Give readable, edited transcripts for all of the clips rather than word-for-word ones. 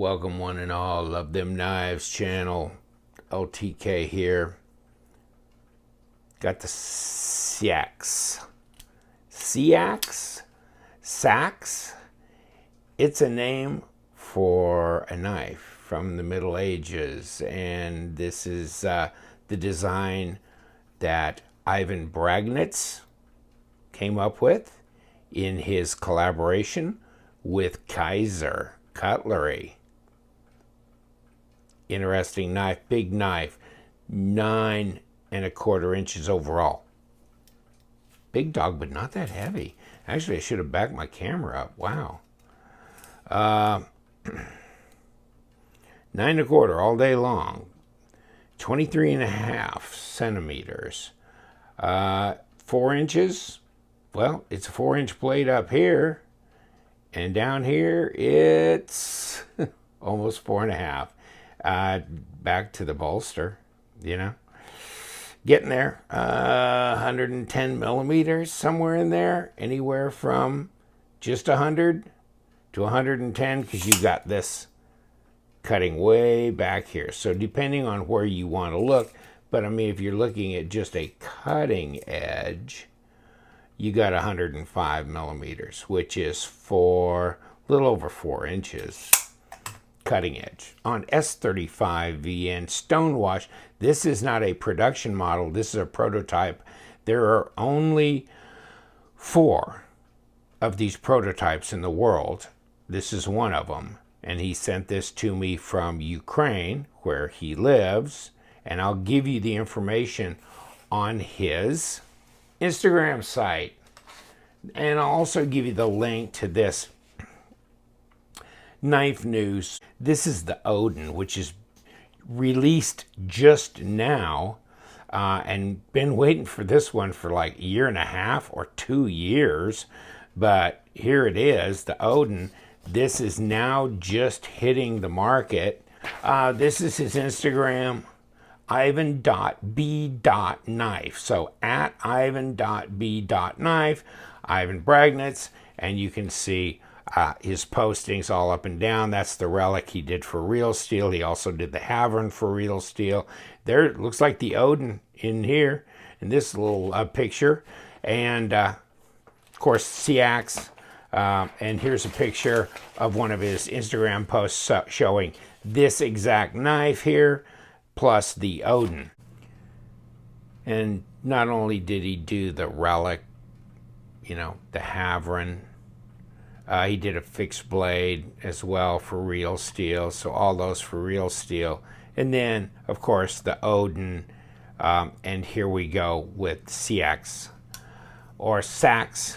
Welcome one and all, Love Them Knives channel. LTK here. Got the Seax. Seax? It's a name for a knife from the Middle Ages, and this is the design that Ivan Braginets came up with in his collaboration with Kizer Cutlery. Interesting knife, big knife, 9 1/4 inches overall. Big dog, but not that heavy. Actually, I should have backed my camera up. Wow. 9 1/4 all day long. 23.5 centimeters. 4 inches. Well, it's a 4-inch blade up here. And down here, it's almost 4.5. Back to the bolster, you know. Getting there. 110 millimeters, somewhere in there. Anywhere from just 100 to 110, because you got this cutting way back here. So depending on where you want to look, but I mean, if you're looking at just a cutting edge, you got 105 millimeters, which is for a little over 4 inches cutting edge. On S35 VN Stonewash, this is not a production model, this is a prototype. There are only 4 of these prototypes in the world. This is one of them, and he sent this to me from Ukraine, where he lives, and I'll give you the information on his Instagram site, and I'll also give you the link to this knife news. This is the Odin, which is released just now, and been waiting for this one for like a year and a half or 2 years, but here it is, the Odin. This is now just hitting the market. This is his Instagram, ivan.b.knife. So at ivan.b.knife, Ivan Braginets, and you can see his postings all up and down. That's the relic he did for Real Steel. He also did the Havern for Real Steel. There, it looks like the Odin in here, in this little picture. And, of course, Seax. And here's a picture of one of his Instagram posts showing this exact knife here, plus the Odin. And not only did he do the relic, you know, the Havern, he did a fixed blade as well for Real Steel, so all those for Real Steel. And then, of course, the Odin, and here we go with Seax, or Sax.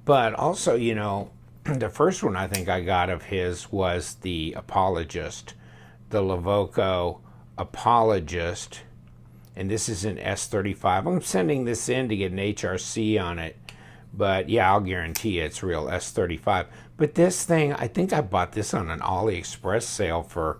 But also, you know, the first one I think I got of his was the Apologist, the Levoco Apologist, and this is an S35. I'm sending this in to get an HRC on it, but yeah, I'll guarantee it's real S35. But this thing, I think I bought this on an AliExpress sale for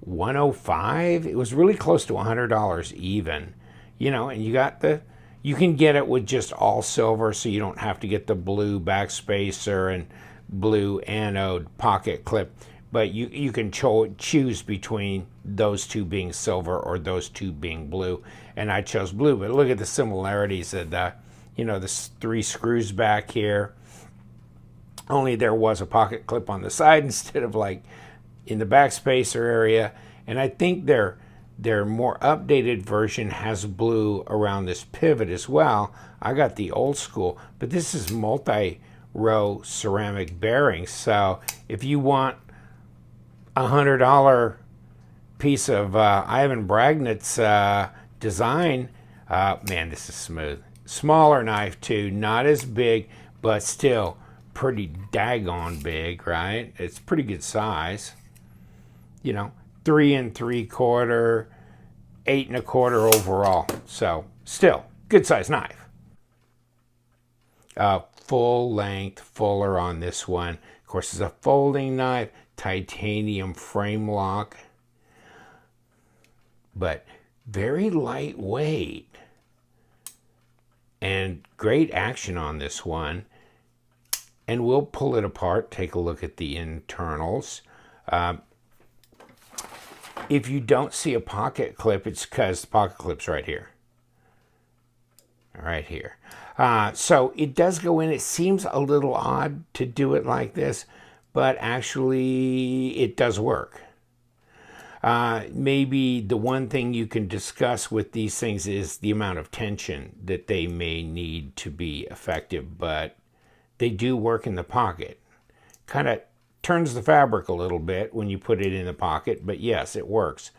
$105. It was really close to $100 even, you know. And you got the, you can get it with just all silver, so you don't have to get the blue backspacer and blue anode pocket clip. But you can choose between those two being silver or those two being blue, and I chose blue. But look at the similarities of the, you know, the 3 screws back here. Only there was a pocket clip on the side instead of like in the backspacer area. And I think their more updated version has blue around this pivot as well. I got the old school, but this is multi-row ceramic bearings. So if you want a $100 piece of Ivan Braginets design, man, this is smooth. Smaller knife too, not as big, but still pretty daggone big, right? It's pretty good size. You know, 3 3/4, 8 1/4 overall. So still good size knife. Full length, fuller on this one. Of course, it's a folding knife, titanium frame lock, but very lightweight. And great action on this one. And we'll pull it apart, take a look at the internals. If you don't see a pocket clip, it's because the pocket clip's right here. Right here. So it does go in. It seems a little odd to do it like this, but actually it does work. Maybe the one thing you can discuss with these things is the amount of tension that they may need to be effective, but they do work in the pocket. Kind of turns the fabric a little bit when you put it in the pocket, but yes, it works.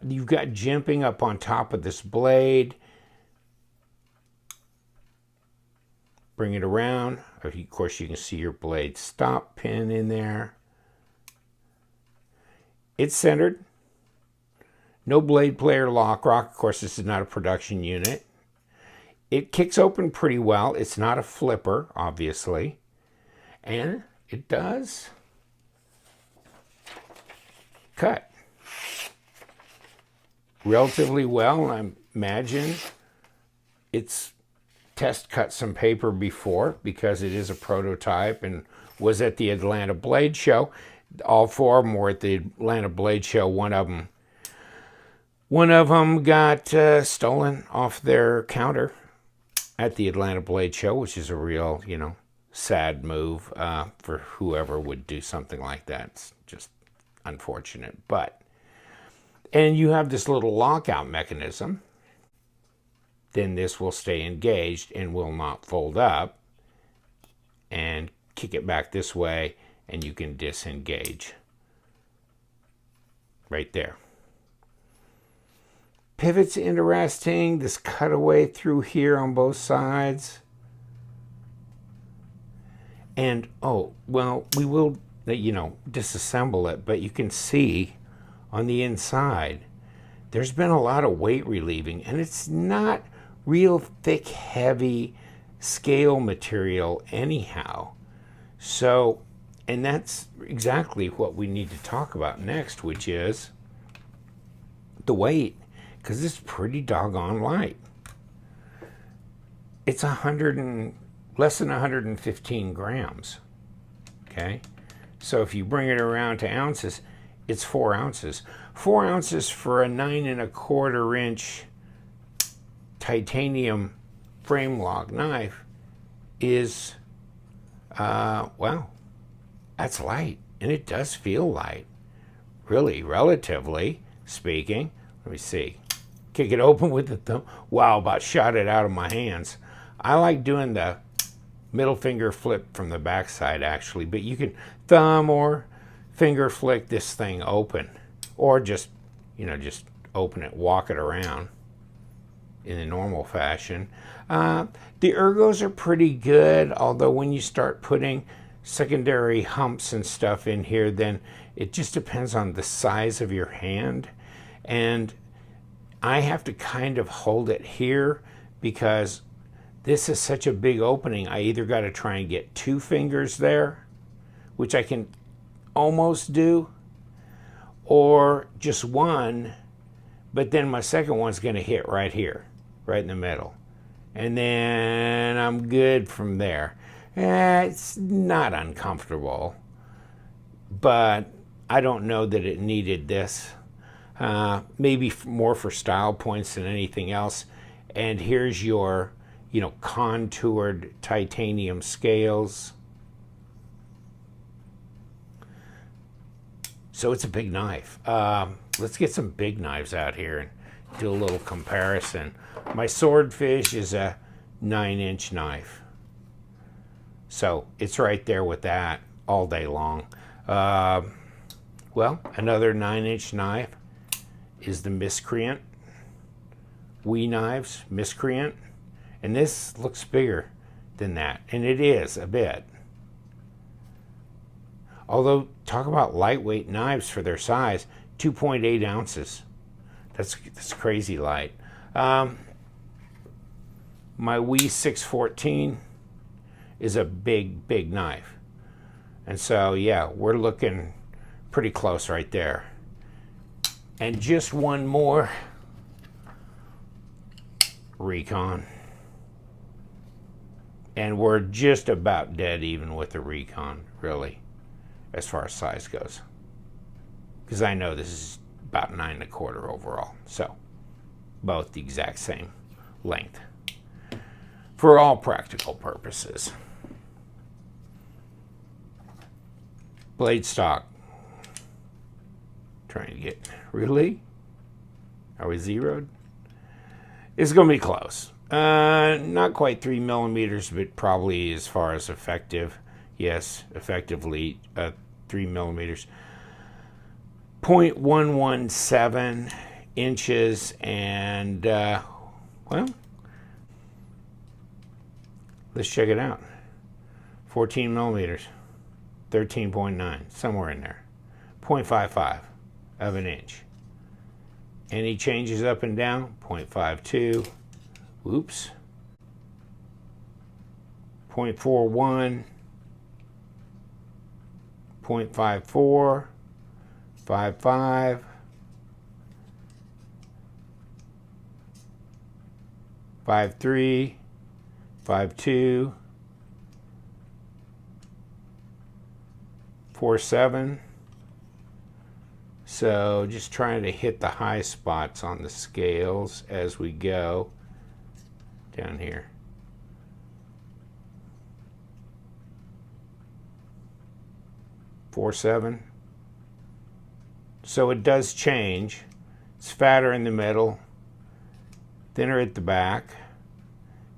You've got jimping up on top of this blade. Bring it around. Of course, you can see your blade stop pin in there. It's centered. No blade player lock rock. Of course, this is not a production unit. It kicks open pretty well. It's not a flipper, obviously. And it does cut relatively well. I imagine it's test cut some paper before because it is a prototype and was at the Atlanta Blade Show. All four of them were at the Atlanta Blade Show. One of them got stolen off their counter at the Atlanta Blade Show, which is a real, sad move for whoever would do something like that. It's just unfortunate. And you have this little lockout mechanism. Then this will stay engaged and will not fold up, and kick it back this way and you can disengage right there. Pivot's interesting. This cutaway through here on both sides. And, we will, disassemble it, but you can see on the inside, there's been a lot of weight relieving, and it's not real thick, heavy scale material anyhow. So, and that's exactly what we need to talk about next, which is the weight, because it's pretty doggone light. It's less than 115 grams. Okay, so if you bring it around to ounces, it's 4 ounces. 4 ounces for a 9 1/4 inch titanium frame log knife is, that's light, and it does feel light, really, relatively speaking. Let me see. Kick it open with the thumb. Wow, about shot it out of my hands. I like doing the middle finger flip from the backside, actually, but you can thumb or finger flick this thing open, or just open it, walk it around in the normal fashion. The ergos are pretty good, although when you start putting secondary humps and stuff in here, then it just depends on the size of your hand. And I have to kind of hold it here because this is such a big opening. I either got to try and get 2 fingers there, which I can almost do, or just 1, but then my second one's going to hit right here, right in the middle. And then I'm good from there. It's not uncomfortable, but I don't know that it needed this. Maybe more for style points than anything else. And here's your, contoured titanium scales. So it's a big knife. Let's get some big knives out here and do a little comparison. My swordfish is a 9-inch knife. So it's right there with that all day long. Another 9-inch knife is the Miscreant. Wee Knives, Miscreant. And this looks bigger than that. And it is a bit. Although, talk about lightweight knives for their size, 2.8 ounces. That's crazy light. My Wee 614 is a big, big knife. And so, yeah, we're looking pretty close right there. And just one more Recon. And we're just about dead even with the Recon, really, as far as size goes. Because I know this is about 9 1/4 overall. So both the exact same length for all practical purposes. Blade stock. Trying to get, really? Are we zeroed? It's going to be close. Not quite 3 millimeters, but probably as far as effective. Yes, effectively 3 millimeters. 0.117 inches, and well, let's check it out. 14 millimeters, 13.9, somewhere in there. 0.55 of an inch. Any changes up and down? 0.52. Oops. 0.41. 0.54. 55. 53. 52. 47. So just trying to hit the high spots on the scales as we go down here. 47. So it does change. It's fatter in the middle, thinner at the back.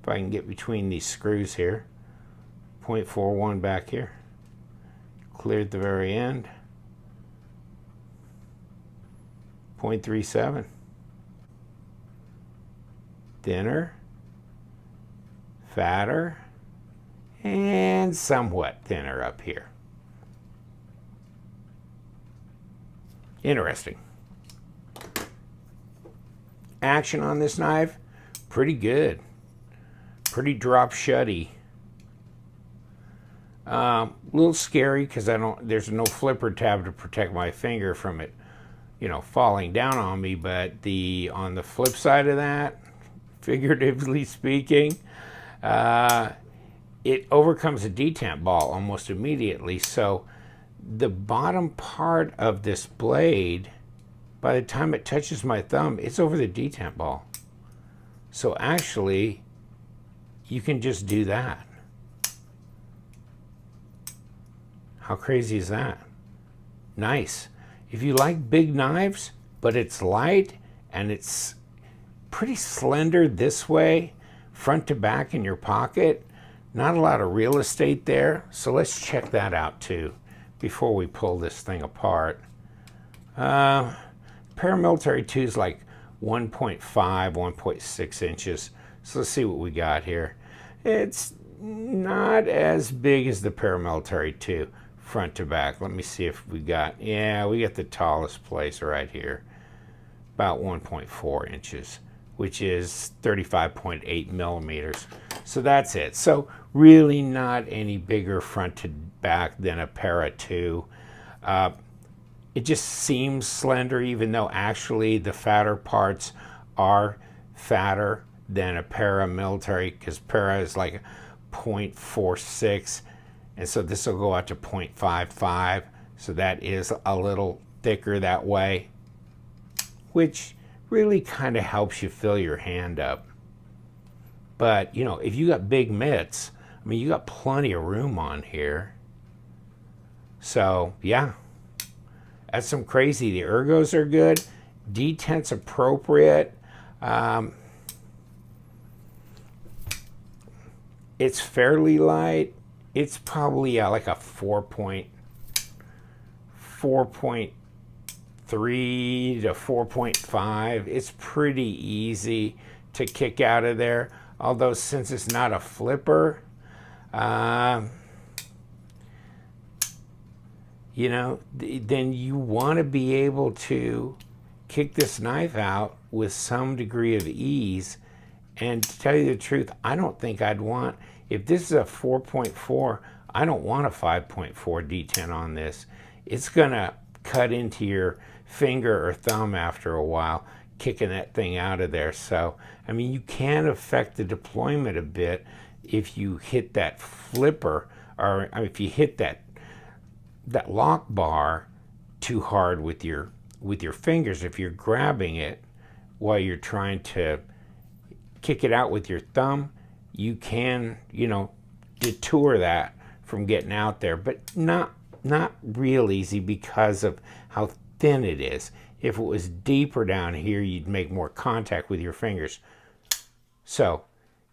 If I can get between these screws here. 0.41 back here. Clear at the very end. 0.37. Thinner, fatter, and somewhat thinner up here. Interesting. Action on this knife, pretty good. Pretty drop shutty. A little scary because there's no flipper tab to protect my finger from it, falling down on me. But on the flip side of that, figuratively speaking, it overcomes a detent ball almost immediately. So the bottom part of this blade, by the time it touches my thumb, it's over the detent ball. So actually, you can just do that. How crazy is that? Nice. If you like big knives, but it's light and it's pretty slender this way, front to back in your pocket, not a lot of real estate there. So let's check that out too before we pull this thing apart. Paramilitary 2 is like 1.5, 1.6 inches. So let's see what we got here. It's not as big as the Paramilitary 2. Front to back. Let me see if we got the tallest place right here, about 1.4 inches, which is 35.8 millimeters. So that's it. So really not any bigger front to back than a Para 2. It just seems slender, even though actually the fatter parts are fatter than a Paramilitary, because Para is like 0.46. And so this will go out to 0.55. So that is a little thicker that way, which really kind of helps you fill your hand up. But, if you got big mitts, you got plenty of room on here. So, yeah, that's some crazy. The ergos are good. Detent's appropriate. It's fairly light. It's probably like a 4.3 to 4.5. It's pretty easy to kick out of there. Although since it's not a flipper, then you want to be able to kick this knife out with some degree of ease. And to tell you the truth, I don't think I'd want, if this is a 4.4, I don't want a 5.4 detent on this. It's going to cut into your finger or thumb after a while, kicking that thing out of there. So, you can affect the deployment a bit if you hit that flipper, or if you hit that lock bar too hard with your with your fingers, if you're grabbing it while you're trying to kick it out with your thumb, you can, detour that from getting out there, but not real easy because of how thin it is. If it was deeper down here, you'd make more contact with your fingers. So,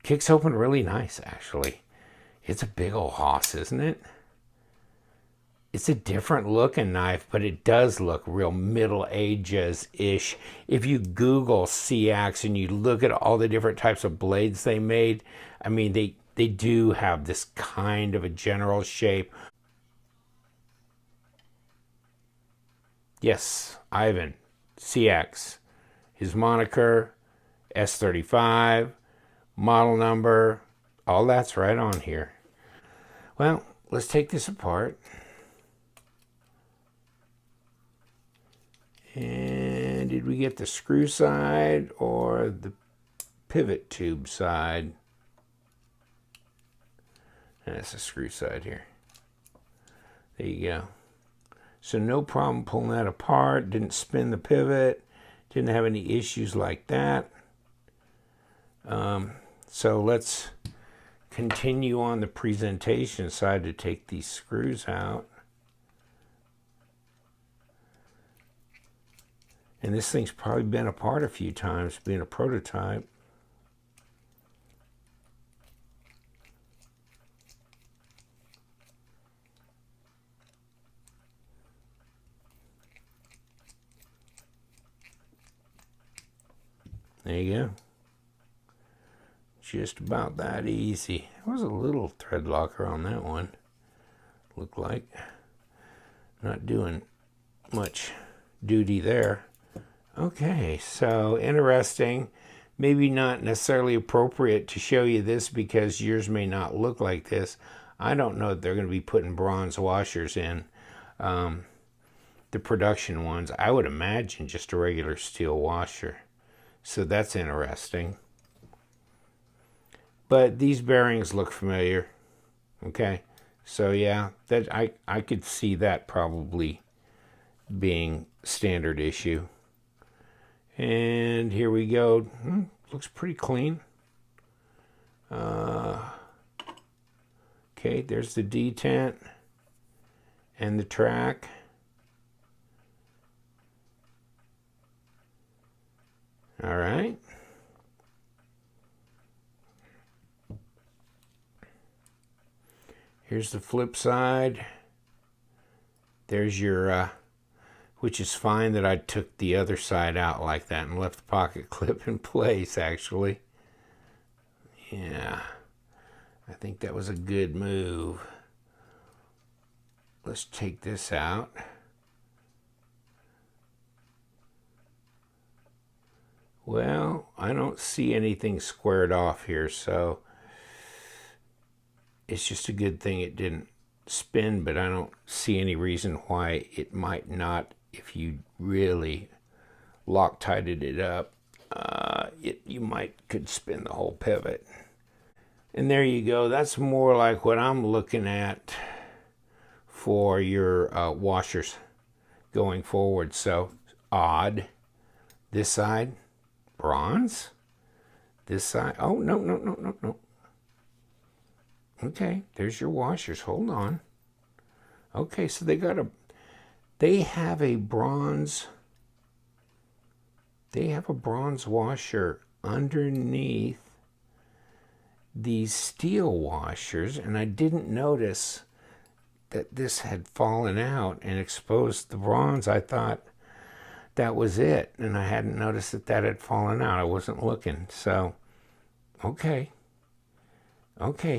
kicks open really nice, actually. It's a big old hoss, isn't it? It's a different looking knife, but it does look real Middle Ages-ish. If you Google Seax and you look at all the different types of blades they made, I mean, they do have this kind of a general shape. Yes, Ivan Seax. His moniker, S35, model number, all that's right on here. Well, let's take this apart. And did we get the screw side or the pivot tube side? That's the screw side here. There you go. So no problem pulling that apart. Didn't spin the pivot. Didn't have any issues like that. So let's continue on the presentation side to take these screws out. And this thing's probably been apart a few times, being a prototype. There you go. Just about that easy. There was a little thread locker on that one. Looked like. Not doing much duty there. Okay, so interesting. Maybe not necessarily appropriate to show you this because yours may not look like this. I don't know if they're going to be putting bronze washers in the production ones. I would imagine just a regular steel washer. So that's interesting. But these bearings look familiar. Okay, so yeah, that I could see that probably being standard issue. And here we go. Looks pretty clean. Okay, there's the detent and the track. All right. Here's the flip side. There's your, which is fine that I took the other side out like that and left the pocket clip in place, actually. Yeah, I think that was a good move. Let's take this out. Well, I don't see anything squared off here, so it's just a good thing it didn't spin, but I don't see any reason why it might not if you really Loctited it up. You could spin the whole pivot. And there you go. That's more like what I'm looking at for your washers going forward. So odd. This side, bronze. This side, oh, no. Okay, there's your washers. Hold on. Okay, so they have a bronze washer underneath these steel washers, and I didn't notice that this had fallen out and exposed the bronze. I thought that was it, and I hadn't noticed that had fallen out. I wasn't looking. So okay,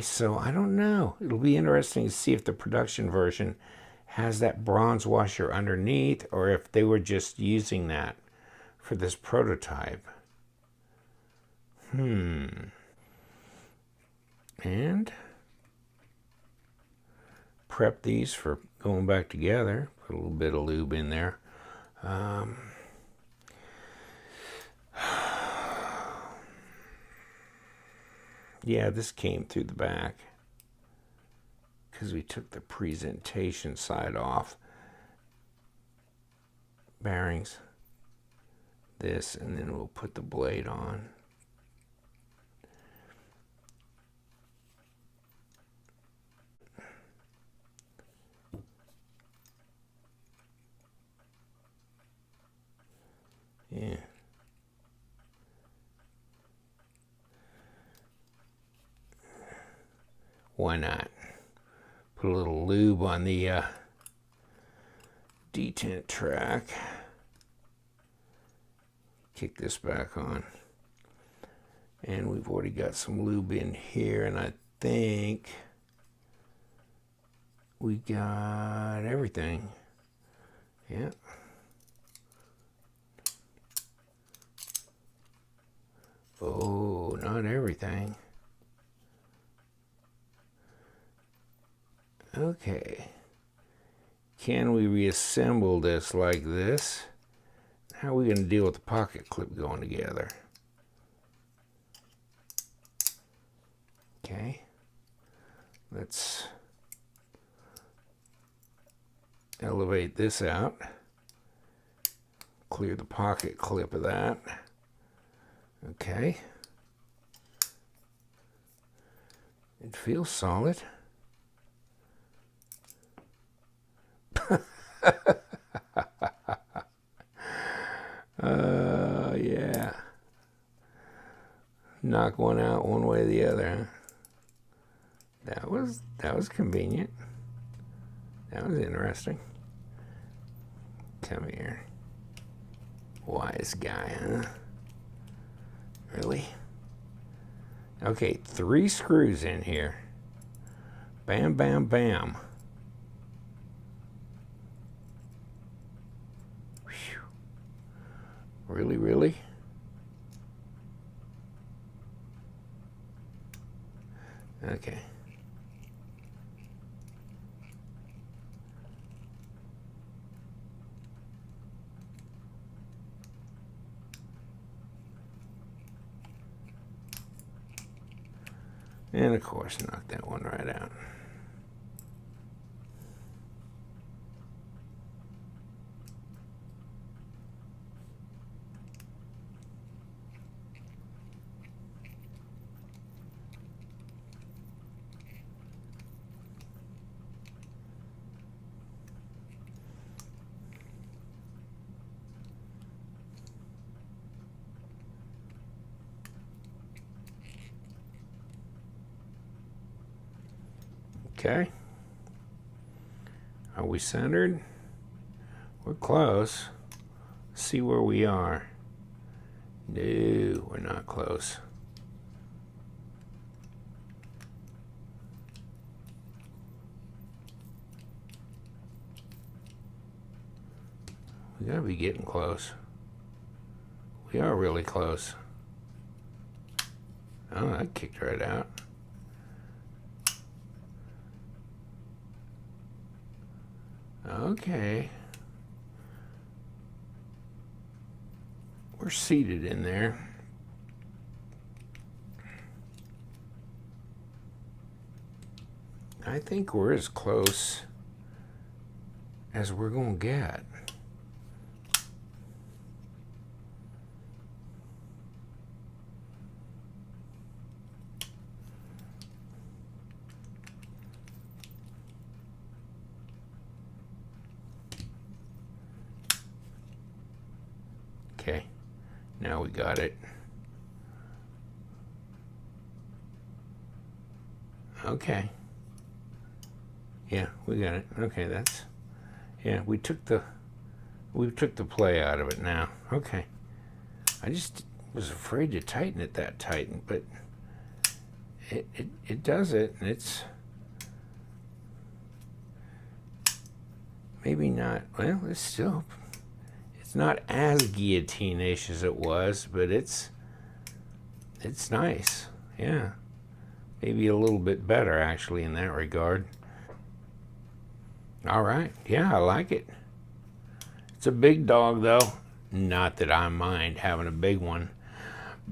so I don't know. It'll be interesting to see if the production version has that bronze washer underneath or if they were just using that for this prototype. And prep these for going back together. Put a little bit of lube in there. Yeah, this came through the back because we took the presentation side off. bearings. This, and then we'll put the blade on. Yeah. Why not? Put a little lube on the detent track. Kick this back on. And we've already got some lube in here, and I think we got everything. Yeah. Oh, not everything. Okay. Can we reassemble this like this? How are we going to deal with the pocket clip going together? Okay. Let's elevate this out. Clear the pocket clip of that. Okay. It feels solid. Yeah. Knock one out one way or the other, huh? That was convenient. That was interesting. Come here. Wise guy, huh? Really? Okay, 3 screws in here. Bam, bam, bam. Whew. Really, really? Okay. And of course, knock that one right out. Okay. Are we centered? We're close. Let's see where we are. No, we're not close. We gotta be getting close. We are really close. Oh, that kicked right out. Okay. We're seated in there. I think we're as close as we're gonna get. Okay, now we got it. Okay. Yeah, we got it. Okay, that's, yeah, we took the play out of it now. Okay. I just was afraid to tighten it that tight, but it does it, and it's maybe not, well, it's still, it's not as guillotine-ish as it was, but it's nice. Yeah. Maybe a little bit better, actually, in that regard. All right. Yeah, I like it. It's a big dog, though. Not that I mind having a big one.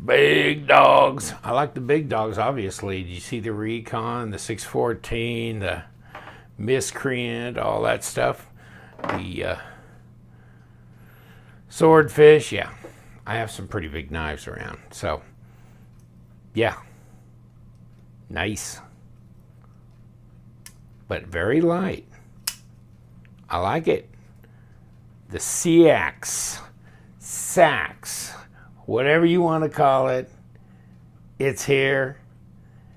Big dogs. I like the big dogs, obviously. Did you see the Recon, the 614, the Miscreant, all that stuff? The Swordfish, yeah. I have some pretty big knives around. So, yeah. Nice. But very light. I like it. The Seax, Seax, whatever you want to call it, it's here.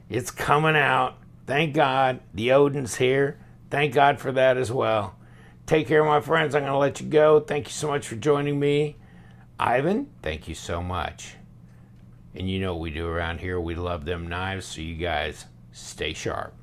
It's coming out. Thank God. The Odin's here. Thank God for that as well. Take care, my friends. I'm going to let you go. Thank you so much for joining me. Ivan, thank you so much. And you know what we do around here. We love them knives, so you guys stay sharp.